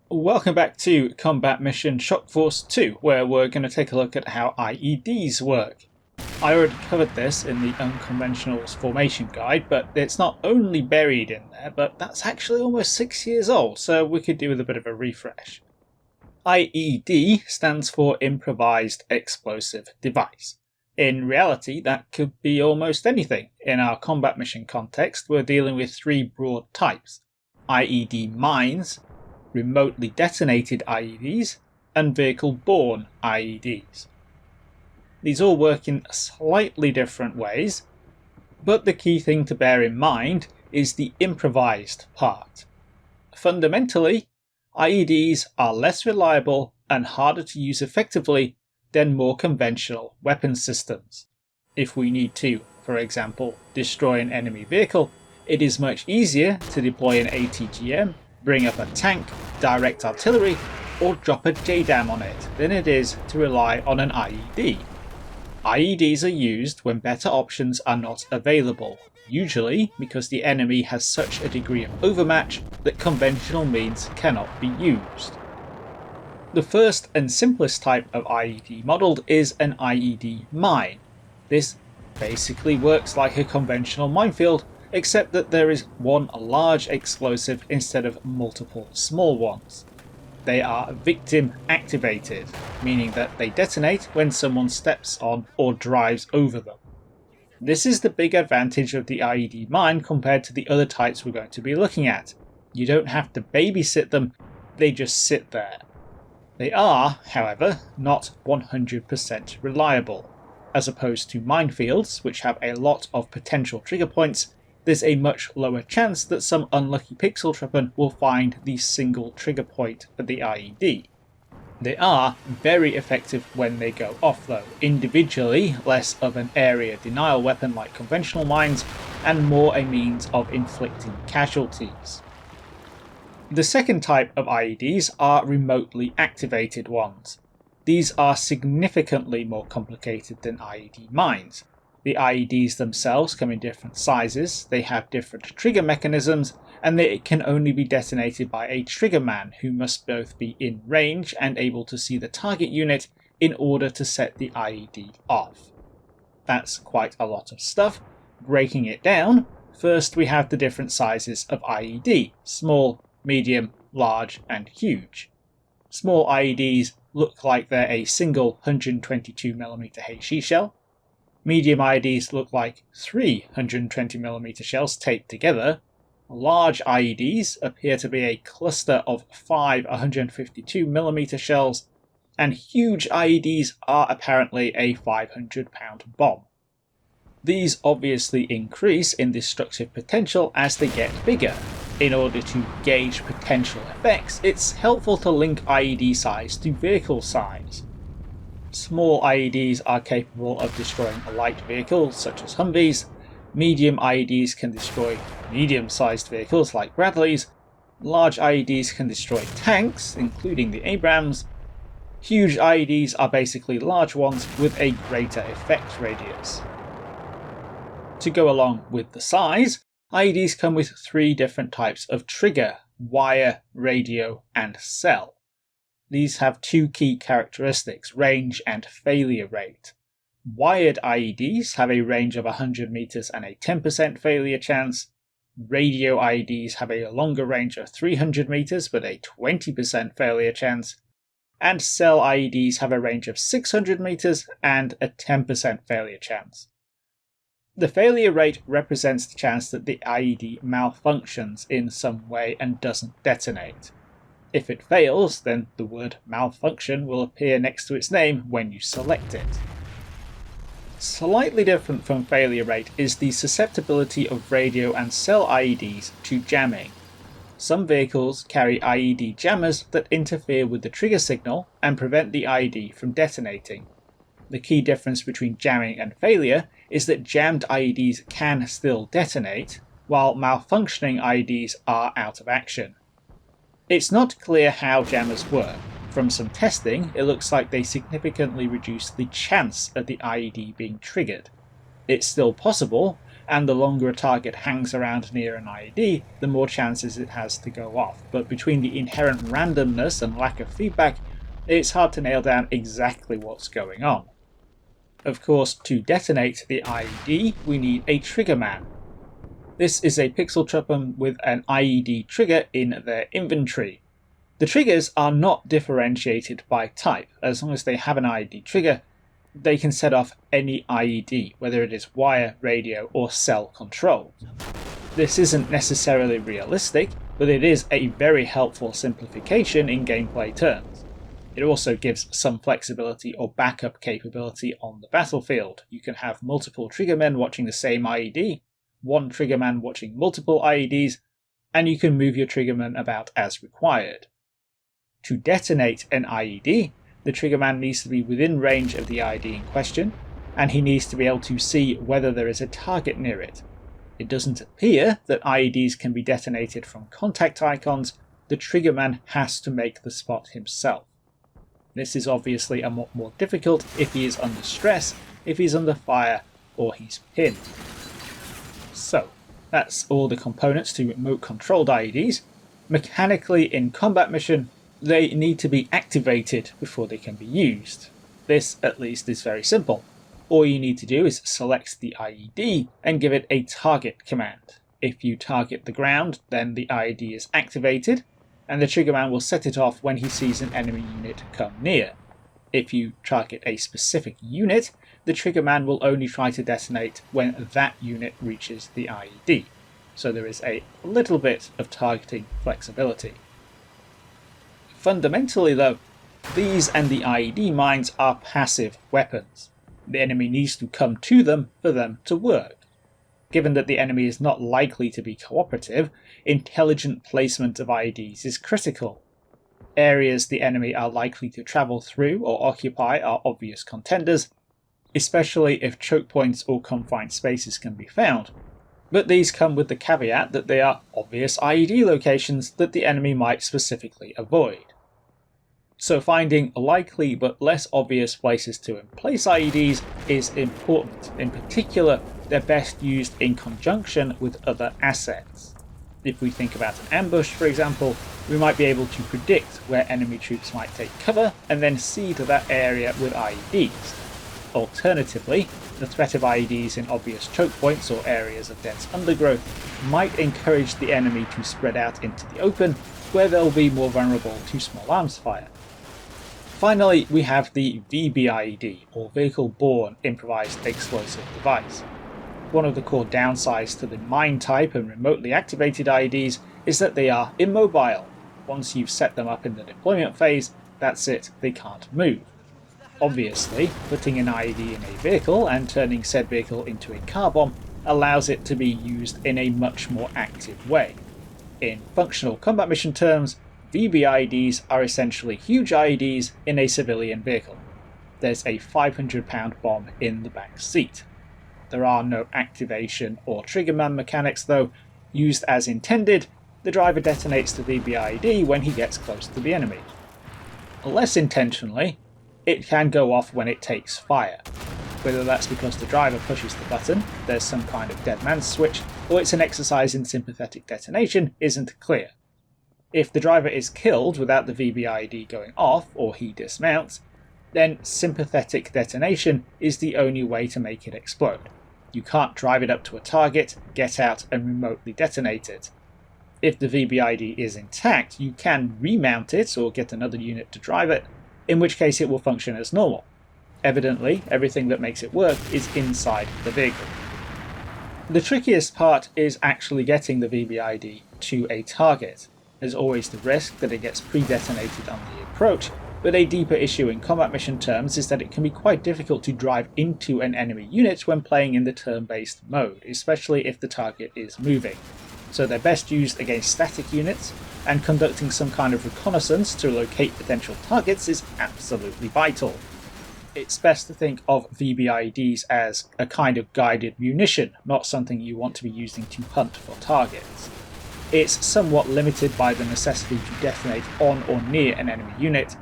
Welcome back to Combat Mission Shock Force 2, where we're going to take a look at how IEDs work. I already covered this in the Unconventionals Formation Guide, but it's not only buried in there, but that's actually almost 6 years old, so we could do with a bit of a refresh. IED stands for Improvised Explosive Device. In reality, that could be almost anything. In our combat mission context, we're dealing with three broad types: IED mines, remotely detonated IEDs, and vehicle-borne IEDs. These all work in slightly different ways, but the key thing to bear in mind is the improvised part. Fundamentally, IEDs are less reliable and harder to use effectively than more conventional weapon systems. If we need to, for example, destroy an enemy vehicle, it is much easier to deploy an ATGM, bring up a tank, direct artillery, or drop a JDAM on it than it is to rely on an IED. IEDs are used when better options are not available, usually because the enemy has such a degree of overmatch that conventional means cannot be used. The first and simplest type of IED modelled is an IED mine. This basically works like a conventional minefield, except that there is one large explosive instead of multiple small ones. They are victim activated, meaning that they detonate when someone steps on or drives over them. This is the big advantage of the IED mine compared to the other types we're going to be looking at. You don't have to babysit them, they just sit there. They are, however, not 100% reliable. As opposed to minefields, which have a lot of potential trigger points, there's a much lower chance that some unlucky pixel trapper will find the single trigger point of the IED. They are very effective when they go off though, individually less of an area denial weapon like conventional mines, and more a means of inflicting casualties. The second type of IEDs are remotely activated ones. These are significantly more complicated than IED mines. The IEDs themselves come in different sizes, they have different trigger mechanisms, and they can only be detonated by a triggerman who must both be in range and able to see the target unit in order to set the IED off. That's quite a lot of stuff. Breaking it down, first we have the different sizes of IED: small, medium, large, and huge. Small IEDs look like they're a single 122mm HE shell. Medium IEDs look like 3 120mm shells taped together. Large IEDs appear to be a cluster of 5 152mm shells, and huge IEDs are apparently a 500-pound bomb. These obviously increase in destructive potential as they get bigger. In order to gauge potential effects, it's helpful to link IED size to vehicle size. Small IEDs are capable of destroying light vehicles such as Humvees. Medium IEDs can destroy medium-sized vehicles like Bradleys. Large IEDs can destroy tanks, including the Abrams. Huge IEDs are basically large ones with a greater effect radius. To go along with the size, IEDs come with three different types of trigger: wire, radio, and cell. These have two key characteristics: range and failure rate. Wired IEDs have a range of 100 meters and a 10% failure chance. Radio IEDs have a longer range of 300 meters but a 20% failure chance. And cell IEDs have a range of 600 meters and a 10% failure chance. The failure rate represents the chance that the IED malfunctions in some way and doesn't detonate. If it fails, then the word malfunction will appear next to its name when you select it. Slightly different from failure rate is the susceptibility of radio and cell IEDs to jamming. Some vehicles carry IED jammers that interfere with the trigger signal and prevent the IED from detonating. The key difference between jamming and failure is that jammed IEDs can still detonate, while malfunctioning IEDs are out of action. It's not clear how jammers work. From some testing, it looks like they significantly reduce the chance of the IED being triggered. It's still possible, and the longer a target hangs around near an IED, the more chances it has to go off. But between the inherent randomness and lack of feedback, it's hard to nail down exactly what's going on. Of course, to detonate the IED, we need a triggerman. This is a pixel weapon with an IED trigger in their inventory. The triggers are not differentiated by type. As long as they have an IED trigger, they can set off any IED, whether it is wire, radio, or cell controlled. This isn't necessarily realistic, but it is a very helpful simplification in gameplay terms. It also gives some flexibility or backup capability on the battlefield. You can have multiple triggermen watching the same IED, one triggerman watching multiple IEDs, and you can move your triggerman about as required. To detonate an IED, the triggerman needs to be within range of the IED in question, and he needs to be able to see whether there is a target near it. It doesn't appear that IEDs can be detonated from contact icons. The triggerman has to make the spot himself. This is obviously a lot more difficult if he is under stress, if he's under fire, or he's pinned. So, that's all the components to remote-controlled IEDs. Mechanically, in combat mission, they need to be activated before they can be used. This, at least, is very simple. All you need to do is select the IED and give it a target command. If you target the ground, then the IED is activated, and the triggerman will set it off when he sees an enemy unit come near. If you target a specific unit, the triggerman will only try to detonate when that unit reaches the IED. So there is a little bit of targeting flexibility. Fundamentally though, these and the IED mines are passive weapons. The enemy needs to come to them for them to work. Given that the enemy is not likely to be cooperative, intelligent placement of IEDs is critical. Areas the enemy are likely to travel through or occupy are obvious contenders, especially if choke points or confined spaces can be found. But these come with the caveat that they are obvious IED locations that the enemy might specifically avoid. So finding likely but less obvious places to place IEDs is important. In particular, they're best used in conjunction with other assets. If we think about an ambush, for example, we might be able to predict where enemy troops might take cover and then seed that area with IEDs. Alternatively, the threat of IEDs in obvious choke points or areas of dense undergrowth might encourage the enemy to spread out into the open, where they'll be more vulnerable to small arms fire. Finally, we have the VBIED, or Vehicle-borne Improvised Explosive Device. One of the core downsides to the mine type and remotely activated IEDs is that they are immobile. Once you've set them up in the deployment phase, that's it, they can't move. Obviously, putting an IED in a vehicle and turning said vehicle into a car bomb allows it to be used in a much more active way. In functional combat mission terms, VBIEDs are essentially huge IEDs in a civilian vehicle. There's a 500-pound bomb in the back seat. There are no activation or triggerman mechanics though. Used as intended, the driver detonates the VBIED when he gets close to the enemy. Less intentionally, it can go off when it takes fire. Whether that's because the driver pushes the button, there's some kind of dead man's switch, or it's an exercise in sympathetic detonation isn't clear. If the driver is killed without the VBIED going off, or he dismounts, then sympathetic detonation is the only way to make it explode. You can't drive it up to a target, get out and remotely detonate it. If the VBIED is intact, you can remount it or get another unit to drive it, in which case it will function as normal. Evidently, everything that makes it work is inside the vehicle. The trickiest part is actually getting the VBIED to a target. There's always the risk that it gets pre-detonated on the approach, but a deeper issue in combat mission terms is that it can be quite difficult to drive into an enemy unit when playing in the turn-based mode, especially if the target is moving. So they're best used against static units, and conducting some kind of reconnaissance to locate potential targets is absolutely vital. It's best to think of VBIEDs as a kind of guided munition, not something you want to be using to hunt for targets. It's somewhat limited by the necessity to detonate on or near an enemy unit.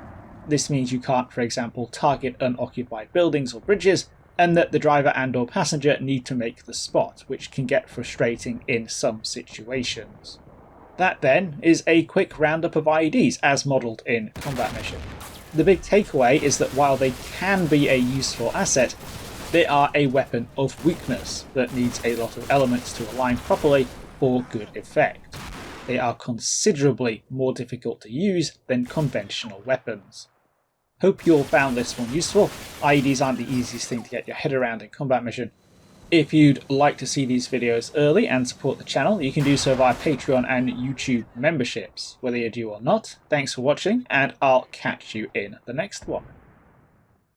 This means you can't, for example, target unoccupied buildings or bridges, and that the driver and or passenger need to make the spot, which can get frustrating in some situations. That then is a quick roundup of IEDs as modelled in Combat Mission. The big takeaway is that while they can be a useful asset, they are a weapon of weakness that needs a lot of elements to align properly for good effect. They are considerably more difficult to use than conventional weapons. Hope you all found this one useful. IEDs aren't the easiest thing to get your head around in Combat Mission. If you'd like to see these videos early and support the channel, you can do so via Patreon and YouTube memberships. Whether you do or not, thanks for watching, and I'll catch you in the next one.